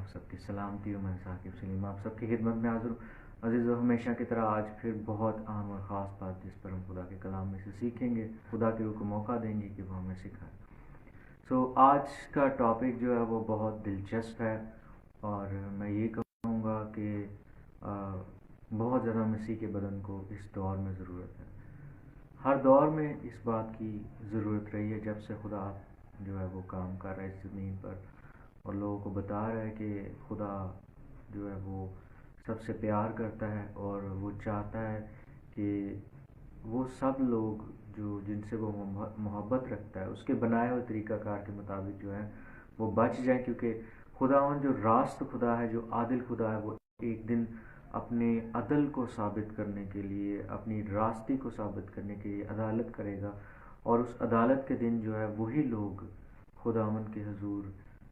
آپ سب کی سلامتی ہو. میں ثاقب سلیم آپ سب کی خدمت میں حاضر ہوں. عزیز و ہمیشہ کی طرح آج پھر بہت اہم اور خاص بات جس پر ہم خدا کے کلام میں سے سیکھیں گے, خدا کے روح کو موقع دیں گے کہ وہ ہمیں سکھائے. آج کا ٹاپک جو ہے وہ بہت دلچسپ ہے, اور میں یہ کہوں گا کہ بہت زیادہ مسیح کے بدن کو اس دور میں ضرورت ہے. ہر دور میں اس بات کی ضرورت رہی ہے جب سے خدا جو ہے وہ کام کر رہا ہے اس زمین پر, اور لوگوں کو بتا رہا ہے کہ خدا جو ہے وہ سب سے پیار کرتا ہے, اور وہ چاہتا ہے کہ وہ سب لوگ جن سے وہ محبت رکھتا ہے اس کے بنائے ہوئے طریقہ کار کے مطابق جو ہے وہ بچ جائیں, کیونکہ خداوند جو راست خدا ہے, جو عادل خدا ہے, وہ ایک دن اپنے عدل کو ثابت کرنے کے لیے, اپنی راستی کو ثابت کرنے کے لیے عدالت کرے گا. اور اس عدالت کے دن جو ہے وہی لوگ خداوند کے حضور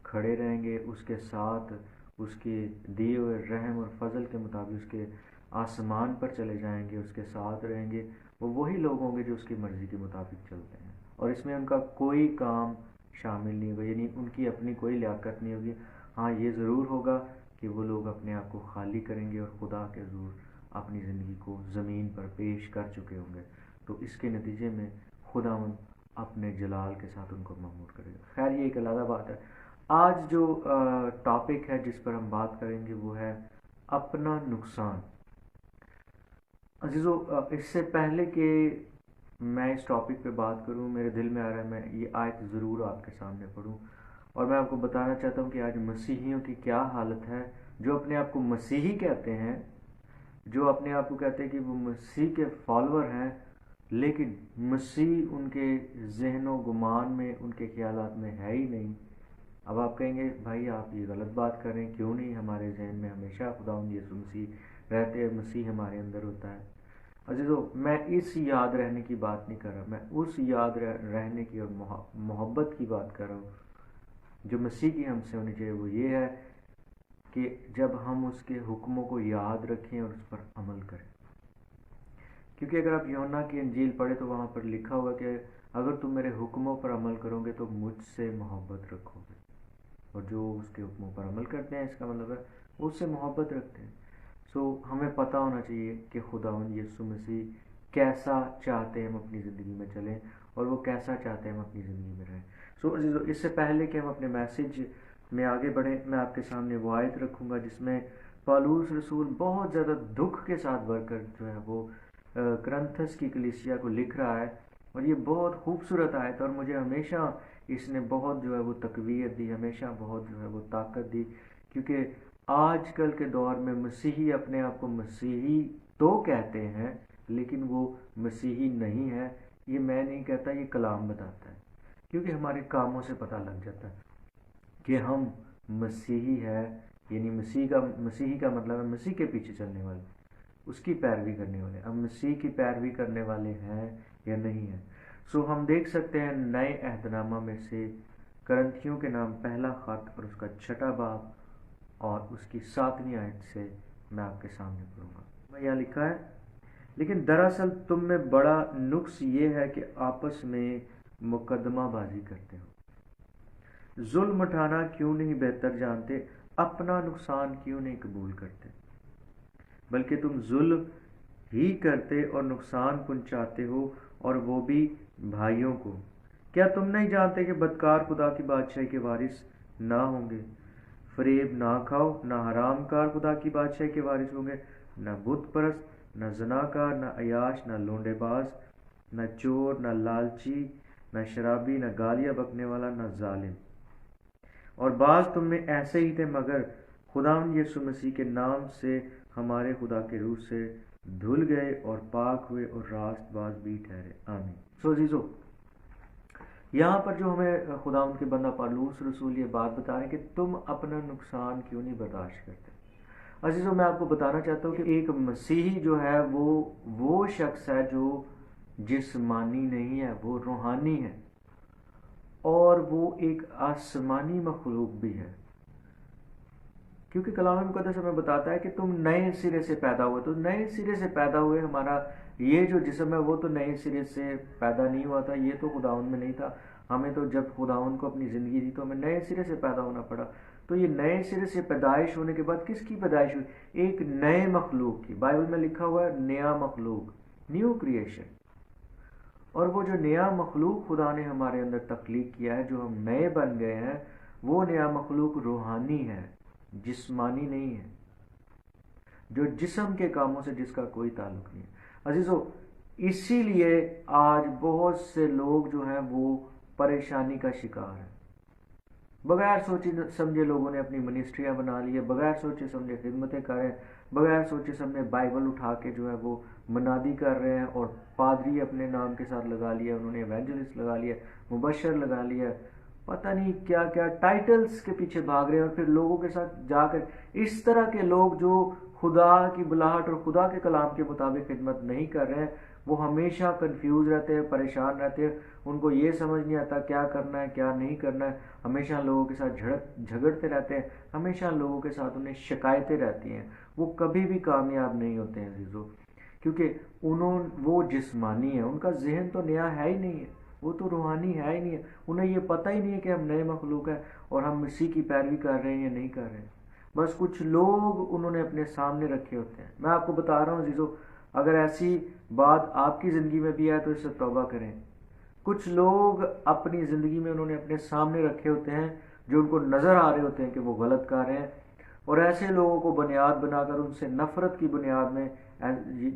کھڑے رہیں گے, اس کے ساتھ اس کے دیے ہوئے رحم اور فضل کے مطابق اس کے آسمان پر چلے جائیں گے, اس کے ساتھ رہیں گے. وہ وہی لوگ ہوں گے جو اس کی مرضی کے مطابق چلتے ہیں, اور اس میں ان کا کوئی کام شامل نہیں ہوگا, یعنی ان کی اپنی کوئی لیاقت نہیں ہوگی. ہاں, یہ ضرور ہوگا کہ وہ لوگ اپنے آپ کو خالی کریں گے اور خدا کے حضور اپنی زندگی کو زمین پر پیش کر چکے ہوں گے. تو اس کے نتیجے میں خداوند اپنے جلال کے ساتھ ان کو معمور کرے گا. خیر, یہ ایک علیحدہ بات ہے. آج جو ٹاپک ہے جس پر ہم بات کریں گے وہ ہے اپنا نقصان. عزیزو, اس سے پہلے کہ میں اس ٹاپک پہ بات کروں, میرے دل میں آ رہا ہے میں یہ آیت ضرور آپ کے سامنے پڑھوں, اور میں آپ کو بتانا چاہتا ہوں کہ آج مسیحیوں کی کیا حالت ہے, جو اپنے آپ کو مسیحی کہتے ہیں, جو اپنے آپ کو کہتے ہیں کہ وہ مسیح کے فالوور ہیں, لیکن مسیح ان کے ذہن و گمان میں, ان کے خیالات میں ہے ہی نہیں. اب آپ کہیں گے بھائی آپ یہ غلط بات کر رہے ہیں, کیوں نہیں؟ ہمارے ذہن میں ہمیشہ خداوند یسوع مسیح رہتے ہیں, مسیح ہمارے اندر ہوتا ہے. عزیزو, میں اس یاد رہنے کی بات نہیں کر رہا, میں اس یاد رہنے کی اور محبت کی بات کر رہا ہوں جو مسیح کی ہم سے ہونی چاہیے. وہ یہ ہے کہ جب ہم اس کے حکموں کو یاد رکھیں اور اس پر عمل کریں. کیونکہ اگر آپ یوحنا کی انجیل پڑھیں تو وہاں پر لکھا ہوا کہ اگر تم میرے حکموں پر عمل کرو گے تو مجھ سے محبت رکھو گے, اور جو اس کے حکموں پر عمل کرتے ہیں اس کا مطلب ہے وہ اس سے محبت رکھتے ہیں. ہمیں پتہ ہونا چاہیے کہ خداوند یسوع مسیح کیسا چاہتے ہیں ہم اپنی زندگی میں چلیں, اور وہ کیسا چاہتے ہیں ہم اپنی زندگی میں رہیں. عزیزو, اس سے پہلے کہ ہم اپنے میسیج میں آگے بڑھیں, میں آپ کے سامنے وہ آیت رکھوں گا جس میں پالوس رسول بہت زیادہ دکھ کے ساتھ بڑھ کر جو ہے وہ کرنتھس کی کلیسیا کو لکھ رہا ہے, اور یہ بہت خوبصورت آیت, اور مجھے ہمیشہ اس نے بہت جو ہے وہ تقویت دی, ہمیشہ بہت جو ہے وہ طاقت دی. کیونکہ آج کل کے دور میں مسیحی اپنے آپ کو مسیحی تو کہتے ہیں لیکن وہ مسیحی نہیں ہے. یہ میں نہیں کہتا, یہ کلام بتاتا ہے, کیونکہ ہمارے کاموں سے پتہ لگ جاتا ہے کہ ہم مسیحی ہے, یعنی مسیحی کا مطلب ہے مسیح کے پیچھے چلنے والے, اس کی پیروی کرنے والے. ہم مسیح کی پیروی کرنے والے ہیں یا نہیں ہیں. ہم دیکھ سکتے ہیں نئے عہد نامہ میں سے کرنتھیوں کے نام پہلا خط اور اس کا 6واں باب اور اس کی 7ویں آیت سے میں آپ کے سامنے پڑھوں گا. یہاں لکھا ہے, لیکن دراصل تم میں بڑا نقص یہ ہے کہ آپس میں مقدمہ بازی کرتے ہو. ظلم اٹھانا کیوں نہیں بہتر جانتے, اپنا نقصان کیوں نہیں قبول کرتے, بلکہ تم ظلم ہی کرتے اور نقصان پہنچاتے ہو, اور وہ بھی بھائیوں کو. کیا تم نہیں جانتے کہ بدکار خدا کی بادشاہی کے وارث نہ ہوں گے؟ فریب نہ کھاؤ, نہ حرام کار خدا کی بادشاہی کے وارث ہوں گے, نہ بت پرست, نہ زناکار, نہ عیاش, نہ لونڈے باز, نہ چور, نہ لالچی, نہ شرابی, نہ گالیاں بکنے والا, نہ ظالم. اور بعض تم میں ایسے ہی تھے, مگر خداوند یسوع مسیح کے نام سے ہمارے خدا کے روح سے دھل گئے اور پاک ہوئے اور راست باز بھی ٹھہرے. آمین. عزیزو, یہاں پر جو ہمیں خداوند کے بندہ پالوس رسول یہ بات بتا رہے ہیں کہ تم اپنا نقصان کیوں نہیں برداشت کرتے. عزیزو, میں آپ کو بتانا چاہتا ہوں کہ ایک مسیحی جو ہے وہ شخص ہے جو جسمانی نہیں ہے, وہ روحانی ہے, اور وہ ایک آسمانی مخلوق بھی ہے. کیونکہ کلام مقدس ہمیں بتاتا ہے کہ تم نئے سرے سے پیدا ہوئے. تو نئے سرے سے پیدا ہوئے, ہمارا یہ جو جسم ہے وہ تو نئے سرے سے پیدا نہیں ہوا تھا, یہ تو خداوند میں نہیں تھا. ہمیں تو جب خداوند کو اپنی زندگی دی تو ہمیں نئے سرے سے پیدا ہونا پڑا. تو تو یہ نئے سرے سے پیدائش ہونے کے بعد کس کی پیدائش ہوئی؟ ایک نئے مخلوق کی. بائبل میں لکھا ہوا ہے نیا مخلوق، نیو کریشن. اور وہ جو نیا مخلوق خدا نے ہمارے اندر تخلیق کیا ہے، جو ہم نئے بن گئے ہیں، وہ نیا مخلوق روحانی ہے، جسمانی نہیں ہے، جو جسم کے کاموں سے جس کا کوئی تعلق نہیں ہے. عزیزو، اسی لیے آج بہت سے لوگ جو ہیں وہ پریشانی کا شکار ہیں. بغیر سوچے سمجھے لوگوں نے اپنی منسٹریاں بنا لی ہے، بغیر سوچے سمجھے خدمتیں کر رہے ہیں، بغیر سوچے سمجھے بائبل اٹھا کے جو ہے وہ منادی کر رہے ہیں، اور پادری اپنے نام کے ساتھ لگا لیا، انہوں نے ایونجلسٹ لگا لیا، مبشر لگا لیا، پتہ نہیں کیا کیا ٹائٹلز کے پیچھے بھاگ رہے ہیں. اور پھر لوگوں کے ساتھ جا کر اس طرح کے لوگ جو خدا کی بلاہٹ اور خدا کے کلام کے مطابق خدمت نہیں کر رہے ہیں، وہ ہمیشہ کنفیوز رہتے ہیں، پریشان رہتے ہیں. ان کو یہ سمجھ نہیں آتا کیا کرنا ہے کیا نہیں کرنا ہے. ہمیشہ لوگوں کے ساتھ جھگڑتے رہتے ہیں، ہمیشہ لوگوں کے ساتھ انہیں شکایتیں رہتی ہیں. وہ کبھی بھی کامیاب نہیں ہوتے ہیں عزیزو، کیونکہ وہ جسمانی ہے، ان کا ذہن تو نیا ہے ہی نہیں ہے، وہ تو روحانی ہے ہی نہیں ہے. انہیں یہ پتہ ہی نہیں ہے کہ ہم نئے مخلوق ہیں اور ہم مسیح کی پیروی کر رہے ہیں یا نہیں کر رہے ہیں. بس کچھ لوگ انہوں نے اپنے سامنے رکھے ہوتے ہیں. میں آپ کو بتا رہا ہوں عزیزو، اگر ایسی بات آپ کی زندگی میں بھی ہے تو اس سے توبہ کریں. کچھ لوگ اپنی زندگی میں انہوں نے اپنے سامنے رکھے ہوتے ہیں جو ان کو نظر آ رہے ہوتے ہیں کہ وہ غلط کر رہے ہیں، اور ایسے لوگوں کو بنیاد بنا کر ان سے نفرت کی بنیاد میں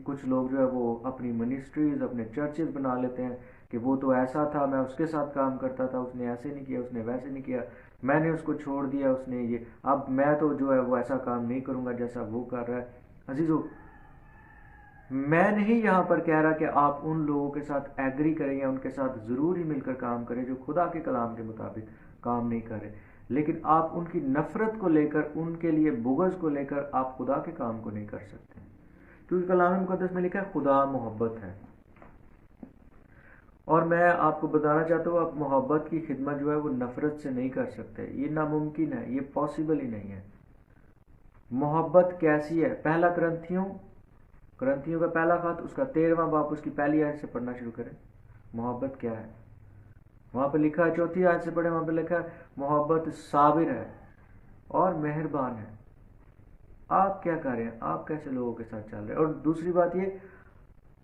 کچھ لوگ جو ہے وہ اپنی منسٹریز، اپنے چرچز بنا لیتے ہیں کہ وہ تو ایسا تھا، میں اس کے ساتھ کام کرتا تھا، اس نے ایسے نہیں کیا، اس نے ویسے نہیں کیا، میں نے اس کو چھوڑ دیا، اس نے یہ، اب میں تو جو ہے وہ ایسا کام نہیں کروں گا جیسا وہ کر رہا ہے. عزیزو، میں نہیں یہاں پر کہہ رہا کہ آپ ان لوگوں کے ساتھ ایگری کریں یا ان کے ساتھ ضرور ہی مل کر کام کریں جو خدا کے کلام کے مطابق کام نہیں کر رہے، لیکن آپ ان کی نفرت کو لے کر، ان کے لیے بغض کو لے کر آپ خدا کے کام کو نہیں کر سکتے، کیونکہ کلام مقدس میں لکھا ہے خدا محبت ہے. اور میں آپ کو بتانا چاہتا ہوں، آپ محبت کی خدمت جو ہے وہ نفرت سے نہیں کر سکتے. یہ ناممکن ہے، یہ پاسبل ہی نہیں ہے. محبت کیسی ہے؟ پہلا کرنتھیوں کا پہلا خط، اس کا 13واں باب، اس کی پہلی آیت سے پڑھنا شروع کریں. محبت کیا ہے؟ وہاں پہ لکھا ہے، 4تھی آیت سے پڑھیں، وہاں پہ لکھا ہے محبت صابر ہے اور مہربان ہے. آپ کیا کر رہے ہیں؟ آپ کیسے لوگوں کے ساتھ چل رہے ہیں؟ اور دوسری بات یہ،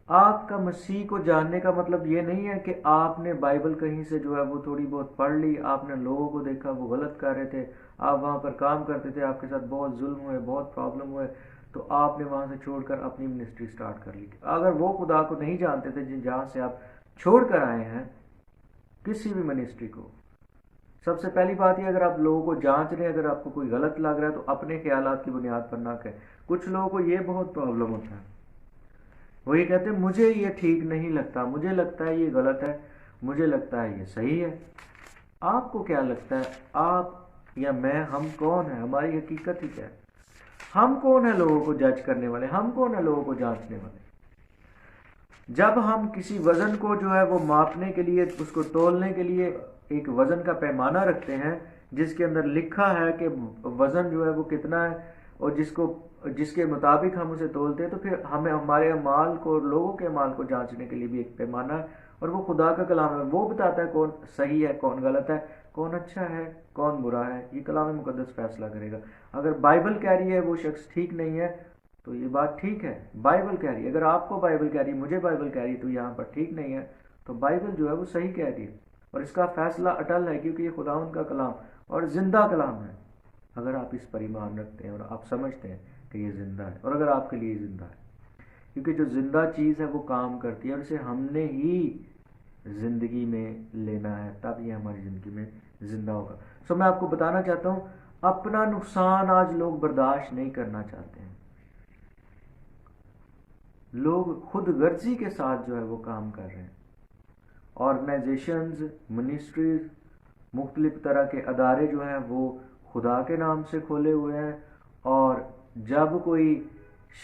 آپ کا مسیح کو جاننے کا مطلب یہ نہیں ہے کہ آپ نے بائبل کہیں سے جو ہے وہ تھوڑی بہت پڑھ لی، آپ نے لوگوں کو دیکھا وہ غلط کر رہے تھے، آپ وہاں پر کام کرتے تھے، آپ کے ساتھ بہت ظلم ہوئے، بہت پرابلم ہوئے، تو آپ نے وہاں سے چھوڑ کر اپنی منسٹری سٹارٹ کر لی. اگر وہ خدا کو نہیں جانتے تھے جہاں سے آپ چھوڑ کر آئے ہیں کسی بھی منسٹری کو، سب سے پہلی بات یہ، اگر آپ لوگوں کو جانچ رہے ہیں، اگر آپ کو کوئی غلط لگ رہا ہے تو اپنے خیالات کی بنیاد پر نہ کہیں. کچھ لوگوں کو یہ بہت پرابلم ہوتا ہے، وہ یہ کہتے ہیں مجھے یہ ٹھیک نہیں لگتا، مجھے لگتا ہے یہ غلط ہے، مجھے لگتا ہے یہ صحیح ہے. آپ کو کیا لگتا ہے؟ آپ یا میں، ہم کون ہیں؟ ہماری حقیقت ہی کیا ہے؟ ہم کون ہیں لوگوں کو جج کرنے والے؟ ہم کون ہیں لوگوں کو جانچنے والے؟ جب ہم کسی وزن کو جو ہے وہ ماپنے کے لیے، اس کو تولنے کے لیے ایک وزن کا پیمانہ رکھتے ہیں جس کے اندر لکھا ہے کہ وزن جو ہے وہ کتنا ہے، اور جس کے مطابق ہم اسے تولتے ہیں، تو پھر ہمیں ہمارے اعمال کو، لوگوں کے اعمال کو جانچنے کے لیے بھی ایک پیمانہ ہے، اور وہ خدا کا کلام ہے. وہ بتاتا ہے کون صحیح ہے، کون غلط ہے، کون اچھا ہے، کون برا ہے. یہ کلام مقدس فیصلہ کرے گا. اگر بائبل کہہ رہی ہے وہ شخص ٹھیک نہیں ہے تو یہ بات ٹھیک ہے، بائبل کہہ رہی ہے. اگر آپ کو بائبل کہہ رہی ہے، مجھے بائبل کہہ رہی ہے تو یہاں پر ٹھیک نہیں ہے، تو بائبل جو ہے وہ صحیح کہہ رہی ہے، اور اس کا فیصلہ اٹل ہے، کیونکہ یہ خداوند کا کلام اور زندہ کلام ہے. اگر آپ اس پر ایمان رکھتے ہیں اور آپ سمجھتے ہیں کہ یہ زندہ ہے، اور اگر آپ کے لیے زندہ ہے، کیونکہ جو زندہ چیز ہے وہ کام کرتی ہے، اور اسے ہم نے ہی زندگی میں لینا ہے، تب یہ ہماری زندگی میں زندہ ہوگا. میں آپ کو بتانا چاہتا ہوں، اپنا نقصان آج لوگ برداشت نہیں کرنا چاہتے ہیں. لوگ خود غرضی کے ساتھ جو ہے وہ کام کر رہے ہیں. آرگنائزیشنز، منسٹریز، مختلف طرح کے ادارے جو ہیں وہ خدا کے نام سے کھولے ہوئے ہیں، اور جب کوئی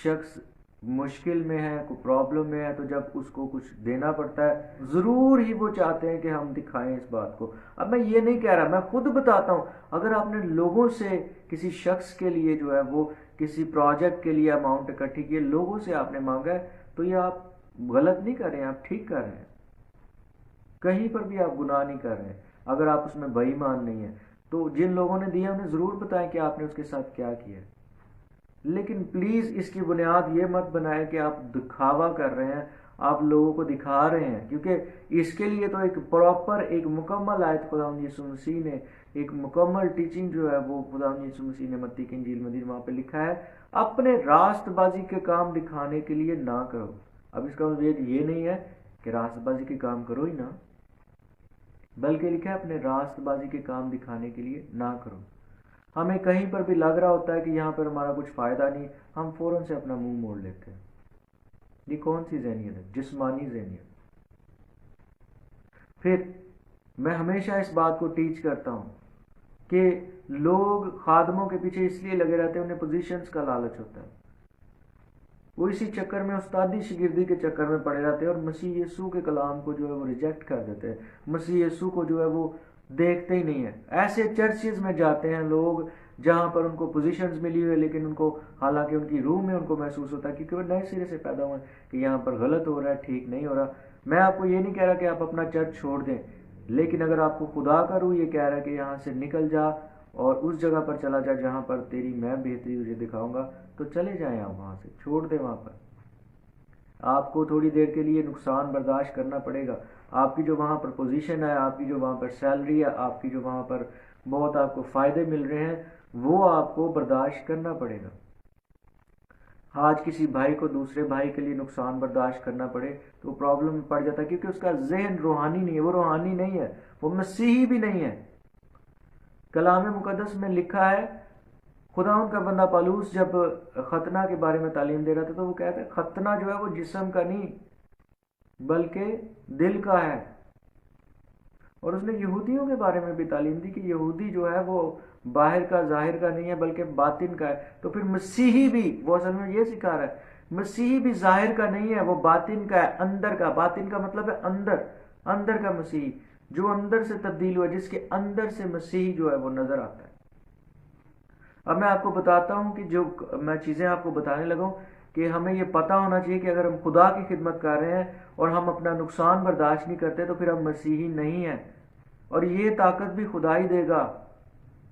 شخص مشکل میں ہے، کوئی پرابلم میں ہے، تو جب اس کو کچھ دینا پڑتا ہے ضرور ہی وہ چاہتے ہیں کہ ہم دکھائیں اس بات کو. اب میں یہ نہیں کہہ رہا، میں خود بتاتا ہوں، اگر آپ نے لوگوں سے کسی شخص کے لیے جو ہے وہ کسی پروجیکٹ کے لیے اماؤنٹ اکٹھی کی، لوگوں سے آپ نے مانگا ہے، تو یہ آپ غلط نہیں کر رہے ہیں، آپ ٹھیک کر رہے ہیں. کہیں پر بھی آپ گناہ نہیں کر رہے ہیں اگر آپ اس میں بے ایمان نہیں ہیں. تو جن لوگوں نے دیا انہیں ضرور بتائیں کہ آپ نے اس کے ساتھ کیا کیا ہے، لیکن پلیز اس کی بنیاد یہ مت بنائیں کہ آپ دکھاوا کر رہے ہیں، آپ لوگوں کو دکھا رہے ہیں، کیونکہ اس کے لیے تو ایک پراپر ایک مکمل آیت خداوند یسوع مسیح نے، ایک مکمل ٹیچنگ جو ہے وہ خداوند یسوع مسیح نے متی کی انجیل میں دی، وہاں پہ لکھا ہے اپنے راست بازی کے کام دکھانے کے لیے نہ کرو۔ اب اس کا مطلب یہ نہیں ہے کہ راست بازی کے کام کرو ہی نہ، بلکہ لکھا ہے اپنے راست بازی کے کام دکھانے کے لیے نہ کرو۔ ہمیں کہیں پر بھی لگ رہا ہوتا ہے کہ یہاں پر ہمارا کچھ فائدہ نہیں، ہم فوراً سے اپنا منہ موڑ لیتے ہیں۔ یہ کون سی ذہنیت ہے؟ جسمانی ذہنیت۔ پھر میں ہمیشہ اس بات کو ٹیچ کرتا ہوں کہ لوگ خادموں کے پیچھے اس لیے لگے رہتے ہیں، انہیں پوزیشنز کا لالچ ہوتا ہے، وہ اسی چکر میں استادی شاگردی کے چکر میں پڑے رہتے ہیں اور مسیح یسوع کے کلام کو جو ہے وہ ریجیکٹ کر دیتے ہیں، مسیح یسوع کو جو ہے وہ دیکھتے ہی نہیں ہیں۔ ایسے چرچز میں جاتے ہیں لوگ جہاں پر ان کو پوزیشنز ملی ہوئی، لیکن ان کو حالانکہ ان کی روح میں ان کو محسوس ہوتا ہے کیونکہ وہ نئے سرے سے پیدا ہوئے کہ یہاں پر غلط ہو رہا ہے، ٹھیک نہیں ہو رہا۔ میں آپ کو یہ نہیں کہہ رہا کہ آپ اپنا چرچ چھوڑ دیں، لیکن اگر آپ کو خدا کا روح یہ کہہ رہا ہے کہ یہاں سے نکل جا اور اس جگہ پر چلا جا جہاں پر تیری میں بہتری تجھے دکھاؤں گا، تو چلے جائیں، آپ وہاں سے چھوڑ دیں۔ وہاں پر آپ کو تھوڑی دیر کے لیے نقصان برداشت کرنا پڑے گا، آپ کی جو وہاں پر پوزیشن ہے، آپ کی جو وہاں پر سیلری ہے، آپ کی جو وہاں پر بہت آپ کو فائدے مل رہے ہیں، وہ آپ کو برداشت کرنا پڑے گا۔ آج کسی بھائی کو دوسرے بھائی کے لیے نقصان برداشت کرنا پڑے تو پرابلم میں پڑ جاتا ہے، کیونکہ اس کا ذہن روحانی نہیں ہے، وہ روحانی نہیں ہے، وہ مسیحی بھی نہیں ہے۔ کلام مقدس میں لکھا ہے، خداوند کا بندہ پالوس جب ختنہ کے بارے میں تعلیم دے رہا تھا تو وہ کہتا ہے ختنہ جو ہے وہ جسم کا نہیں بلکہ دل کا ہے، اور اس نے یہودیوں کے بارے میں بھی تعلیم دی کہ یہودی جو ہے وہ باہر کا ظاہر کا نہیں ہے بلکہ باطن کا ہے۔ تو پھر مسیحی بھی وہ اصل میں یہ سکھا رہا ہے، مسیحی بھی ظاہر کا نہیں ہے، وہ باطن کا ہے، اندر کا۔ باطن کا مطلب ہے اندر، اندر کا مسیحی، جو اندر سے تبدیل ہوا، جس کے اندر سے مسیحی جو ہے وہ نظر آتا ہے۔ اب میں آپ کو بتاتا ہوں کہ جو میں چیزیں آپ کو بتانے لگا ہوں کہ ہمیں یہ پتہ ہونا چاہیے کہ اگر ہم خدا کی خدمت کر رہے ہیں اور ہم اپنا نقصان برداشت نہیں کرتے تو پھر ہم مسیحی نہیں ہیں، اور یہ طاقت بھی خدا ہی دے گا،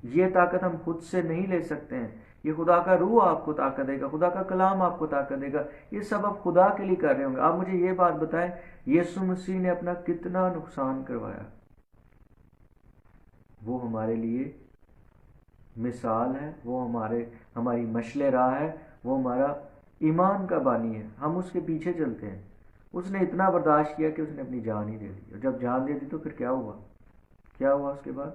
یہ طاقت ہم خود سے نہیں لے سکتے ہیں، یہ خدا کا روح آپ کو طاقت دے گا، خدا کا کلام آپ کو طاقت دے گا، یہ سب آپ خدا کے لیے کر رہے ہوں گے۔ آپ مجھے یہ بات بتائیں، یسوع مسیح نے اپنا کتنا نقصان کروایا؟ وہ ہمارے لیے مثال ہے، وہ ہماری مشل راہ ہے، وہ ہمارا ایمان کا بانی ہے، ہم اس کے پیچھے چلتے ہیں۔ اس نے اتنا برداشت کیا کہ اس نے اپنی جان ہی دے دی، اور جب جان دے دی تو پھر کیا ہوا؟ کیا ہوا اس کے بعد؟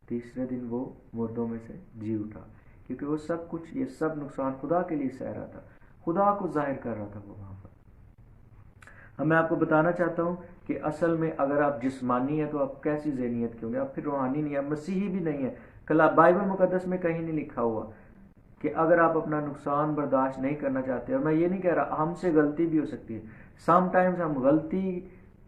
تیسرے دن وہ مردوں میں سے جی اٹھا، کیونکہ وہ سب کچھ، یہ سب نقصان خدا کے لیے سہ رہا تھا، خدا کو ظاہر کر رہا تھا وہ وہاں پر۔ اب میں آپ کو بتانا چاہتا ہوں کہ اصل میں اگر آپ جسمانی ہیں تو آپ کیسی ذہنیت کے ہوں گے؟ آپ پھر روحانی نہیں ہیں، مسیحی بھی نہیں ہے۔ بائبل مقدس میں کہیں نہیں لکھا ہوا کہ اگر آپ اپنا نقصان برداشت نہیں کرنا چاہتے، اور میں یہ نہیں کہہ رہا، ہم سے غلطی بھی ہو سکتی ہے، سم ٹائمز ہم غلطی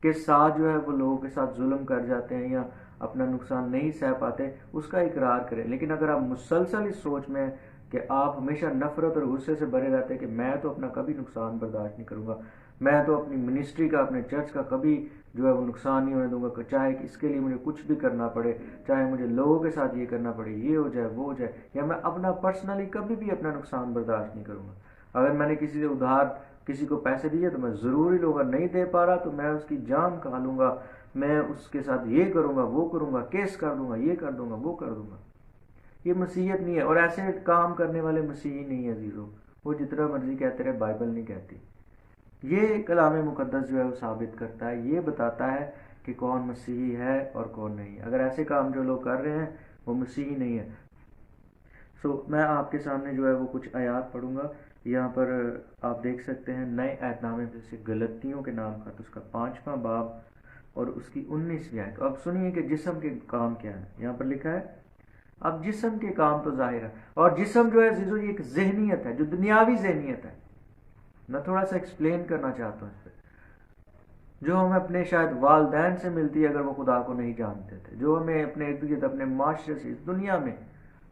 کے ساتھ جو ہے وہ لوگوں کے ساتھ ظلم کر جاتے ہیں یا اپنا نقصان نہیں سہ پاتے، اس کا اقرار کریں۔ لیکن اگر آپ مسلسل اس سوچ میں کہ آپ ہمیشہ نفرت اور غصے سے بھرے رہتے ہیں کہ میں تو اپنا کبھی نقصان برداشت نہیں کروں گا، میں تو اپنی منسٹری کا، اپنے چرچ کا کبھی جو ہے وہ نقصان نہیں ہونے دوں گا، چاہے اس کے لیے مجھے کچھ بھی کرنا پڑے، چاہے مجھے لوگوں کے ساتھ یہ کرنا پڑے، یہ ہو جائے وہ ہو جائے، یا میں اپنا پرسنلی کبھی بھی اپنا نقصان برداشت نہیں کروں گا۔ اگر میں نے کسی سے ادھار کسی کو پیسے دیے تو میں ضروری لوں گا، نہیں دے پا رہا تو میں اس کی جان کھا لوں گا، میں اس کے ساتھ یہ کروں گا، وہ کروں گا، کیس کر دوں گا، یہ کر دوں گا، وہ کر دوں گا۔ یہ مسیحیت نہیں ہے، اور ایسے کام کرنے والے مسیحی نہیں ہے عزیزوں، وہ جتنا مرضی کہتے رہے، بائبل نہیں کہتی۔ یہ کلام مقدس جو ہے وہ ثابت کرتا ہے، یہ بتاتا ہے کہ کون مسیحی ہے اور کون نہیں ہے۔ اگر ایسے کام جو لوگ کر رہے ہیں وہ مسیحی نہیں ہے۔ میں آپ کے سامنے جو ہے وہ کچھ آیات پڑھوں گا۔ یہاں پر آپ دیکھ سکتے ہیں نئے عہد نامے میں سے غلطیوں کے نام کا، تو اس کا 5واں باب اور اس کی 19ویں آیت۔ اب سنیے کہ جسم کے کام کیا ہے۔ یہاں پر لکھا ہے، اب جسم کے کام تو ظاہر ہے، اور جسم جو ہے عزیزو یہ ایک ذہنیت ہے، جو دنیاوی ذہنیت ہے۔ میں تھوڑا سا ایکسپلین کرنا چاہتا ہوں اس پہ، جو ہمیں اپنے شاید والدین سے ملتی ہے اگر وہ خدا کو نہیں جانتے تھے، جو ہمیں اپنے ارد گرد، اپنے معاشرے سے، اس دنیا میں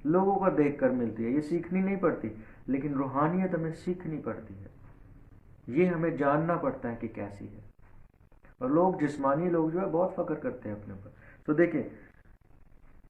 لوگوں کو دیکھ کر ملتی ہے۔ یہ سیکھنی نہیں پڑتی، لیکن روحانیت ہمیں سیکھنی پڑتی ہے، یہ ہمیں جاننا پڑتا ہے کہ کیسی ہے۔ اور لوگ، جسمانی لوگ جو ہے بہت فخر کرتے ہیں اپنے اوپر۔ تو دیکھیں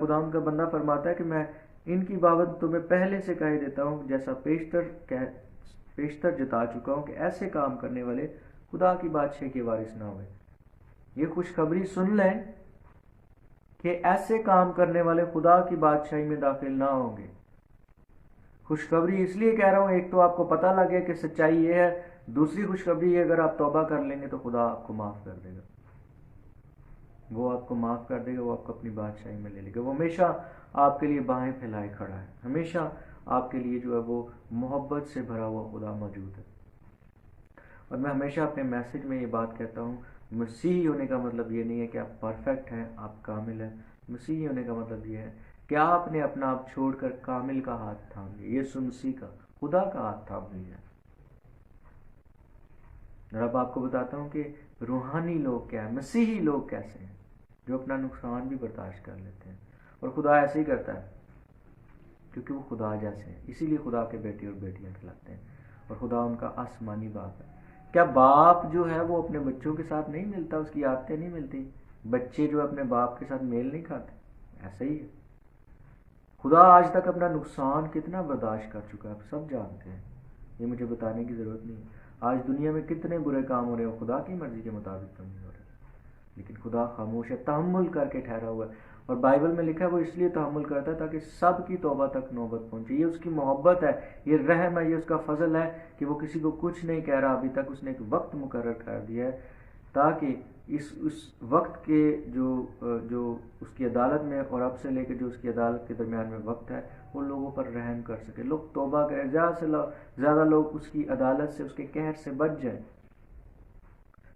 خداوند کا بندہ فرماتا ہے کہ میں ان کی بابت تمہیں پہلے سے کہہ دیتا ہوں جیسا پیشتر جتا چکا ہوں کہ ایسے کام کرنے والے خدا کی بادشاہی کے وارث نہ ہوئے. یہ خوشخبری سن لیں کہ ایسے کام کرنے والے خدا کی بادشاہی میں داخل نہ ہوں گے. خوشخبری اس لیے کہہ رہا ہوں، ایک تو آپ کو پتہ لگ گیا کہ سچائی یہ ہے، دوسری خوشخبری یہ اگر آپ توبہ کر لیں گے تو خدا آپ کو معاف کر دے گا. وہ آپ کو معاف کر دے گا، وہ آپ کو اپنی بادشاہی میں لے لے گا. وہ ہمیشہ آپ کے لیے باہیں پھیلائے کھڑا ہے، ہمیشہ آپ کے لیے جو ہے وہ محبت سے بھرا ہوا خدا موجود ہے. اور میں ہمیشہ اپنے میسج میں یہ بات کہتا ہوں، مسیحی ہونے کا مطلب یہ نہیں ہے کہ آپ پرفیکٹ ہیں، آپ کامل ہیں. مسیحی ہونے کا مطلب یہ ہے کہ آپ نے اپنا آپ چھوڑ کر کامل کا ہاتھ تھام لیا، یسوع مسیح کا، خدا کا ہاتھ تھام لیا. اور اب آپ کو بتاتا ہوں کہ روحانی لوگ کیا ہیں، مسیحی لوگ کیسے ہیں، جو اپنا نقصان بھی برداشت کر لیتے ہیں. اور خدا ایسے ہی کرتا ہے کیونکہ وہ خدا جیسے ہیں، اسی لیے خدا کے بیٹے اور بیٹیاں کہلاتے ہیں. اور خدا ان کا آسمانی باپ ہے. کیا باپ جو ہے وہ اپنے بچوں کے ساتھ نہیں ملتا، اس کی عادتیں نہیں ملتی؟ بچے جو اپنے باپ کے ساتھ میل نہیں کھاتے، ایسا ہی ہے. خدا آج تک اپنا نقصان کتنا برداشت کر چکا ہے، آپ سب جانتے ہیں، یہ مجھے بتانے کی ضرورت نہیں. آج دنیا میں کتنے برے کام ہو رہے ہیں، خدا کی مرضی کے مطابق تو نہیں ہو رہے، لیکن خدا خاموش ہے، تحمل کر کے ٹھہرا ہوا ہے. اور بائبل میں لکھا ہے وہ اس لیے تحمل کرتا ہے تاکہ سب کی توبہ تک نوبت پہنچے. یہ اس کی محبت ہے، یہ رحم ہے، یہ اس کا فضل ہے کہ وہ کسی کو کچھ نہیں کہہ رہا. ابھی تک اس نے ایک وقت مقرر کر دیا ہے تاکہ اس وقت کے جو اس کی عدالت میں اور اب سے لے کے جو اس کی عدالت کے درمیان میں وقت ہے، وہ لوگوں پر رحم کر سکے، لوگ توبہ کریں، زیادہ سے زیادہ لوگ اس کی عدالت سے، اس کے قہر سے بچ جائیں.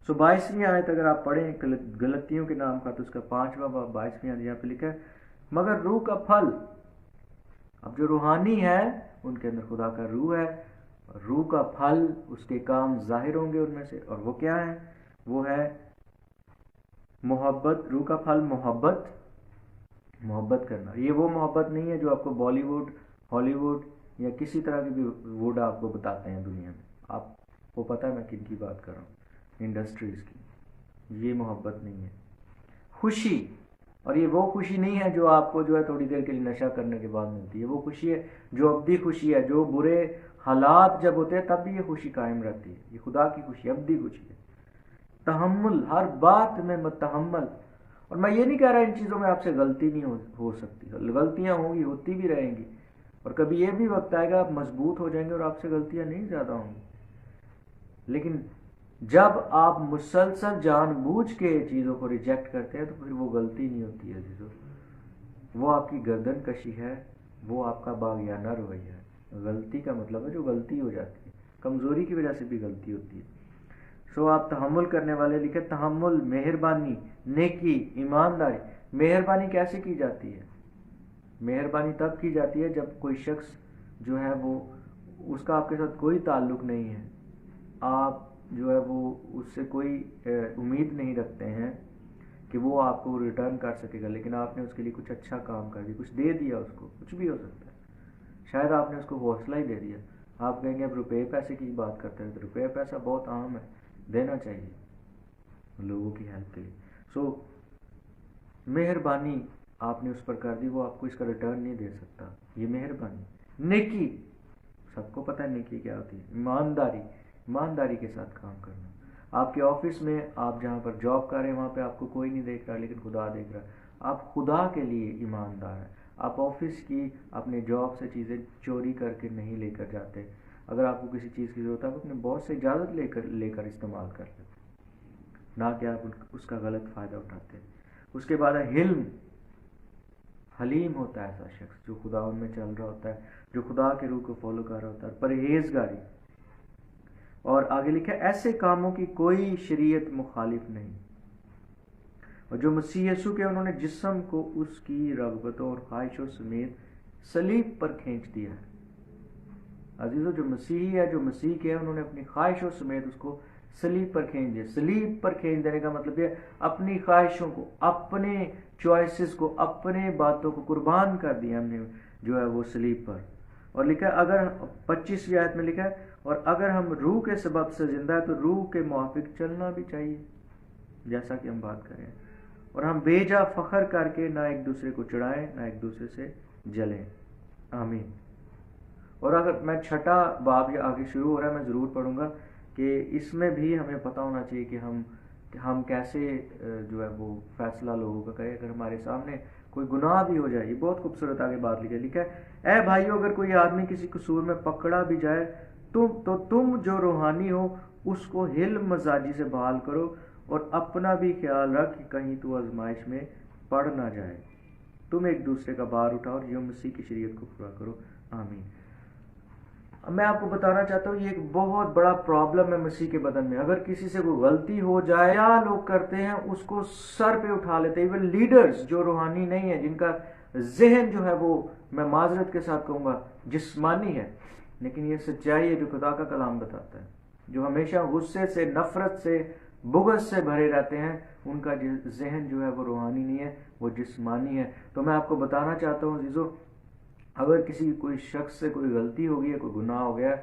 22ویں آیت اگر آپ پڑھیں غلطیوں کے نام کا تو اس کا 5واں باب 22ویں آیت یہاں پہ لکھا ہے، مگر روح کا پھل. اب جو روحانی ہے ان کے اندر خدا کا روح ہے، روح کا پھل اس کے کام ظاہر ہوں گے ان میں سے. اور وہ کیا ہے؟ وہ ہے محبت. روح کا پھل محبت کرنا. یہ وہ محبت نہیں ہے جو آپ کو بالی ووڈ، ہالی ووڈ یا کسی طرح کی بھی ووڈ آپ کو بتاتے ہیں دنیا میں. آپ کو پتہ ہے میں کن کی بات کر رہا ہوں، انڈسٹریز کی. یہ محبت نہیں ہے. خوشی، اور یہ وہ خوشی نہیں ہے جو آپ کو جو ہے تھوڑی دیر کے لیے نشہ کرنے کے بعد ملتی ہے. وہ خوشی ہے جو ابدی خوشی ہے، جو برے حالات جب ہوتے ہیں تب بھی یہ خوشی قائم رہتی ہے. یہ خدا کی خوشی، ابدی خوشی ہے. تحمل، ہر بات میں متحمل. اور میں یہ نہیں کہہ رہا ان چیزوں میں آپ سے غلطی نہیں ہو سکتی، غلطیاں ہوں گی، ہوتی بھی رہیں گی. اور کبھی یہ بھی وقت آئے گا آپ مضبوط ہو جائیں گے اور آپ سے غلطیاں نہیں زیادہ ہوں گی. لیکن جب آپ مسلسل جان بوجھ کے چیزوں کو ریجیکٹ کرتے ہیں تو پھر وہ غلطی نہیں ہوتی ہے عزیزو، وہ آپ کی گردن کشی ہے، وہ آپ کا باغیانہ رویہ ہے. غلطی کا مطلب ہے جو غلطی ہو جاتی ہے، کمزوری کی وجہ سے بھی غلطی ہوتی ہے. سو آپ تحمل کرنے والے لکھے، تحمل، مہربانی، نیکی، ایمانداری. مہربانی کیسے کی جاتی ہے؟ مہربانی تب کی جاتی ہے جب کوئی شخص جو ہے وہ اس کا آپ کے ساتھ کوئی تعلق نہیں ہے، آپ جو ہے وہ اس سے کوئی امید نہیں رکھتے ہیں کہ وہ آپ کو ریٹرن کر سکے گا، لیکن آپ نے اس کے لیے کچھ اچھا کام کر دیا، کچھ دے دیا اس کو. کچھ بھی ہو سکتا ہے، شاید آپ نے اس کو حوصلہ ہی دے دیا. آپ کہیں گے اب روپے پیسے کی بات کرتے ہیں تو روپے پیسہ بہت عام ہے، دینا چاہیے لوگوں کی ہیلپ کے لیے. سو مہربانی آپ نے اس پر کر دی، وہ آپ کو اس کا ریٹرن نہیں دے سکتا. یہ مہربانی. نیکی، سب کو پتہ ہے نیکی کیا ہوتی ہے. ایمانداری، ایمانداری کے ساتھ کام کرنا. آپ کے آفس میں، آپ جہاں پر جاب کر رہے ہیں وہاں پہ آپ کو کوئی نہیں دیکھ رہا لیکن خدا دیکھ رہا ہے. آپ خدا کے لیے ایماندار ہیں. آپ آفس کی اپنے جاب سے چیزیں چوری کر کے نہیں لے کر جاتے. اگر آپ کو کسی چیز کی ضرورت ہے آپ اپنے باس سے اجازت لے کر استعمال کر لیتے، نہ کہ آپ اس کا غلط فائدہ اٹھاتے. اس کے بعد ہے حلم. حلیم ہوتا ہے ایسا شخص جو خدا ان میں چل رہا ہوتا ہے، جو خدا کے روح کو فالو کر رہا ہوتا ہے. پرہیزگاری. اور آگے لکھا ہے ایسے کاموں کی کوئی شریعت مخالف نہیں. اور جو مسیح یسوع کے انہوں نے جسم کو اس کی رغبتوں اور خواہشوں سمیت صلیب پر کھینچ دیا ہے. عزیزو، جو مسیحی ہے، جو مسیح کے ہے، انہوں نے اپنی خواہشوں سمیت اس کو صلیب پر کھینچ دیا. صلیب پر کھینچ دینے کا مطلب یہ اپنی خواہشوں کو، اپنے چوائسز کو، اپنے باتوں کو قربان کر دیا ہم نے جو ہے وہ صلیب پر. اور لکھا ہے اگر 25ویں آیت میں لکھا ہے اور اگر ہم روح کے سبب سے زندہ ہے تو روح کے موافق چلنا بھی چاہیے، جیسا کہ ہم بات کریں. اور ہم بیجا فخر کر کے نہ ایک دوسرے کو چڑھائیں نہ ایک دوسرے سے جلیں. آمین. اور اگر میں چھٹا باب یہ آگے شروع ہو رہا ہے، میں ضرور پڑھوں گا کہ اس میں بھی ہمیں پتہ ہونا چاہیے کہ ہم کیسے جو ہے وہ فیصلہ لوگوں کا کریں اگر ہمارے سامنے کوئی گناہ بھی ہو جائے. یہ بہت خوبصورت آگے بات لکھا ہے، اے بھائیو اگر کوئی آدمی کسی قصور میں پکڑا بھی جائے تو تم جو روحانی ہو اس کو حلم مزاجی سے بحال کرو، اور اپنا بھی خیال رکھ کہ کہیں تو آزمائش میں پڑ نہ جائے. تم ایک دوسرے کا بار اٹھاؤ اور یوں مسیح کی شریعت کو پورا کرو. آمین. میں آپ کو بتانا چاہتا ہوں یہ ایک بہت بڑا پرابلم ہے مسیح کے بدن میں. اگر کسی سے کوئی غلطی ہو جائے، کیا لوگ کرتے ہیں اس کو سر پہ اٹھا لیتے ہیں. ایون لیڈرز جو روحانی نہیں ہیں، جن کا ذہن جو ہے وہ، میں معذرت کے ساتھ کہوں گا، جسمانی ہے، لیکن یہ سچائی ہے جو خدا کا کلام بتاتا ہے، جو ہمیشہ غصے سے، نفرت سے، بغض سے بھرے رہتے ہیں، ان کا ذہن جو ہے وہ روحانی نہیں ہے، وہ جسمانی ہے. تو میں آپ کو بتانا چاہتا ہوں عزیزو، اگر کسی کوئی شخص سے کوئی غلطی ہو گئی ہے، کوئی گناہ ہو گیا ہے،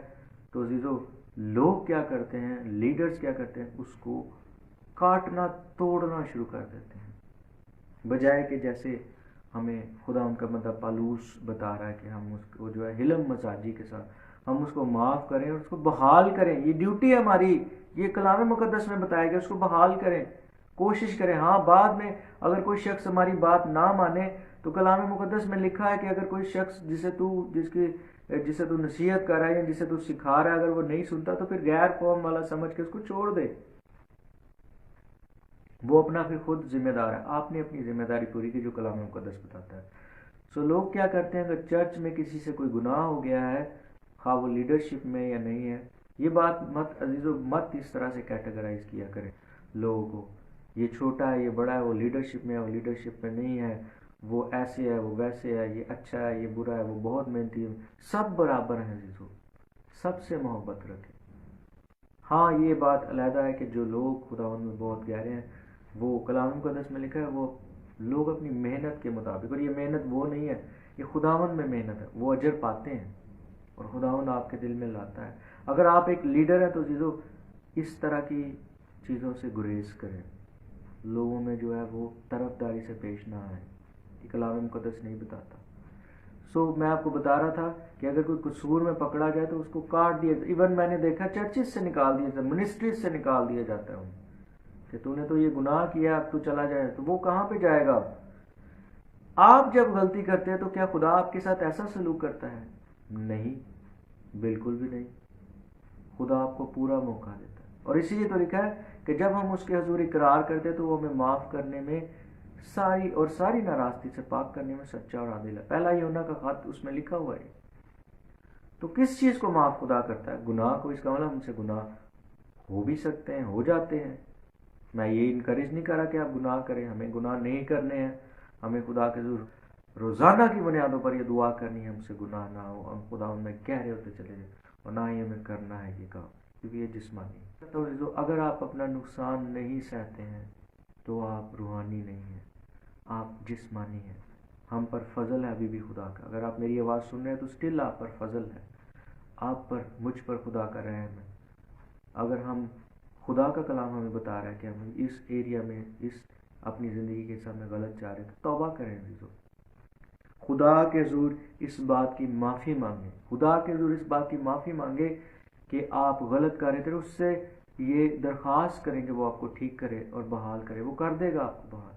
تو عزیزو لوگ کیا کرتے ہیں، لیڈرز کیا کرتے ہیں، اس کو کاٹنا توڑنا شروع کر دیتے ہیں، بجائے کہ جیسے ہمیں خدا ان کا مطلب پالوس بتا رہا ہے کہ ہم اس کو جو ہے حلم مزاجی کے ساتھ ہم اس کو معاف کریں اور اس کو بحال کریں. یہ ڈیوٹی ہے ہماری، یہ کلام مقدس میں بتایا گیا، اس کو بحال کریں، کوشش کریں. ہاں بعد میں اگر کوئی شخص ہماری بات نہ مانے تو کلام مقدس میں لکھا ہے کہ اگر کوئی شخص جسے تو نصیحت کر رہا ہے یا جسے تو سکھا رہا ہے، اگر وہ نہیں سنتا تو پھر غیر قوم والا سمجھ کے اس کو چھوڑ دے. وہ اپنا پھر خود ذمہ دار ہے. آپ نے اپنی ذمہ داری پوری کی جو کلام مقدس بتاتا ہے. لوگ کیا کرتے ہیں، اگر چرچ میں کسی سے کوئی گناہ ہو گیا ہے، خواہ وہ لیڈرشپ میں یا نہیں ہے، یہ بات مت عزیزو مت اس طرح سے کیٹیگرائز کیا کریں لوگوں کو، یہ چھوٹا ہے، یہ بڑا ہے، وہ لیڈرشپ میں ہے، وہ لیڈرشپ میں نہیں ہے، وہ ایسے ہے، وہ ویسے ہے، یہ اچھا ہے، یہ برا ہے، وہ بہت محنتی ہے. سب برابر ہیں عزیزو، سب سے محبت رکھیں. ہاں یہ بات علیحدہ ہے کہ جو لوگ خداوند میں بہت گہرے ہیں، وہ کلام مقدس میں لکھا ہے وہ لوگ اپنی محنت کے مطابق، اور یہ محنت وہ نہیں ہے، یہ خداوند میں محنت ہے، وہ اجر پاتے ہیں اور خداوند آپ کے دل میں لاتا ہے. اگر آپ ایک لیڈر ہیں تو عزیزو اس طرح کی چیزوں سے گریز کریں، لوگوں میں جو ہے وہ طرفداری سے پیش نہ آئے، یہ کلام مقدس نہیں بتاتا. میں آپ کو بتا رہا تھا کہ اگر کوئی قصور میں پکڑا جائے تو اس کو کاٹ دیا. ایون میں نے دیکھا چرچز سے نکال دیا جاتا ہے، منسٹریز سے نکال دیا جاتا ہے کہ تو نے تو یہ گناہ کیا، اب تو چلا جائے. تو وہ کہاں پہ جائے گا؟ آپ جب غلطی کرتے ہیں تو کیا خدا آپ کے ساتھ ایسا سلوک کرتا ہے؟ نہیں، بالکل بھی نہیں. خدا آپ کو پورا موقع دیتا ہے، اور اسی لیے تو لکھا ہے کہ جب ہم اس کے حضور اقرار کرتے ہیں تو وہ ہمیں معاف کرنے میں ساری ناراستی سے پاک کرنے میں سچا اور عادل ہے. پہلا یوحنا کا خط اس میں لکھا ہوا ہے. تو کس چیز کو معاف خدا کرتا ہے؟ گناہ کو. اس کا مطلب ہم سے گناہ ہو بھی سکتے ہیں، ہو جاتے ہیں. میں یہ انکریج نہیں کر رہا کہ آپ گناہ کریں، ہمیں گناہ نہیں کرنے ہیں. ہمیں خدا کے حضور روزانہ کی بنیادوں پر یہ دعا کرنی ہے ہم سے گناہ نہ ہو، ہم خدا ان میں گہرے ہوتے چلے جائیں، اور نہ ہی ہمیں کرنا ہے یہ کام، کیونکہ یہ جسمانی ہے. تو اگر آپ اپنا نقصان نہیں سہتے ہیں تو آپ روحانی نہیں ہیں، آپ جسمانی ہیں. ہم پر فضل ہے ابھی بھی خدا کا. اگر آپ میری آواز سن رہے ہیں تو سٹل آپ پر فضل ہے، آپ پر، مجھ پر خدا کا رحم ہے. اگر ہم خدا کا کلام ہمیں بتا رہا ہے کہ ہم اس ایریا میں، اس اپنی زندگی کے ساتھ میں غلط جا رہے ہیں تو توبہ کریں عزیزو. خدا کے حضور اس بات کی معافی مانگیں، خدا کے حضور اس بات کی معافی مانگے کہ آپ غلط کر رہے تھے. اس سے یہ درخواست کریں کہ وہ آپ کو ٹھیک کرے اور بحال کرے. وہ کر دے گا آپ کو بحال،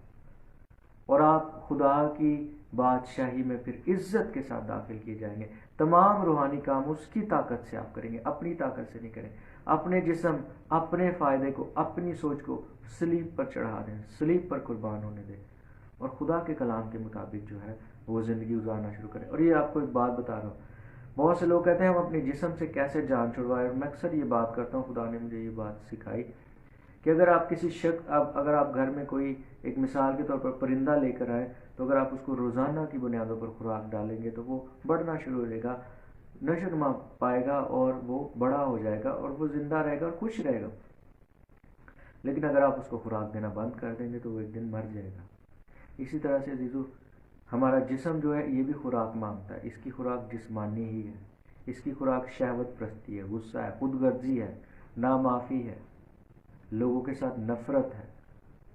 اور آپ خدا کی بادشاہی میں پھر عزت کے ساتھ داخل کیے جائیں گے. تمام روحانی کام اس کی طاقت سے آپ کریں گے، اپنی طاقت سے نہیں کریں. اپنے جسم، اپنے فائدے کو، اپنی سوچ کو صلیب پر چڑھا دیں، صلیب پر قربان ہونے دیں، اور خدا کے کلام کے مطابق جو ہے وہ زندگی گزارنا شروع کریں. اور یہ آپ کو ایک بات بتا رہا ہوں، بہت سے لوگ کہتے ہیں ہم اپنے جسم سے کیسے جان چھڑوائے. اور میں اکثر یہ بات کرتا ہوں، خدا نے مجھے یہ بات سکھائی کہ اگر آپ کسی شخص، اگر آپ گھر میں کوئی ایک مثال کے طور پر پرندہ لے کر آئے تو اگر آپ اس کو روزانہ کی بنیادوں پر خوراک ڈالیں گے تو وہ بڑھنا شروع ہو جائے گا، نشو و نما پائے گا، اور وہ بڑا ہو جائے گا، اور وہ زندہ رہے گا اور خوش رہے گا. لیکن اگر آپ اس کو خوراک دینا بند کر دیں گے تو وہ ایک دن مر جائے گا. اسی طرح سے عزیزو ہمارا جسم جو ہے یہ بھی خوراک مانگتا ہے. اس کی خوراک جسمانی ہی ہے، اس کی خوراک شہوت پرستی ہے، غصہ ہے، خود غرضی ہے، نامعافی ہے، لوگوں کے ساتھ نفرت ہے،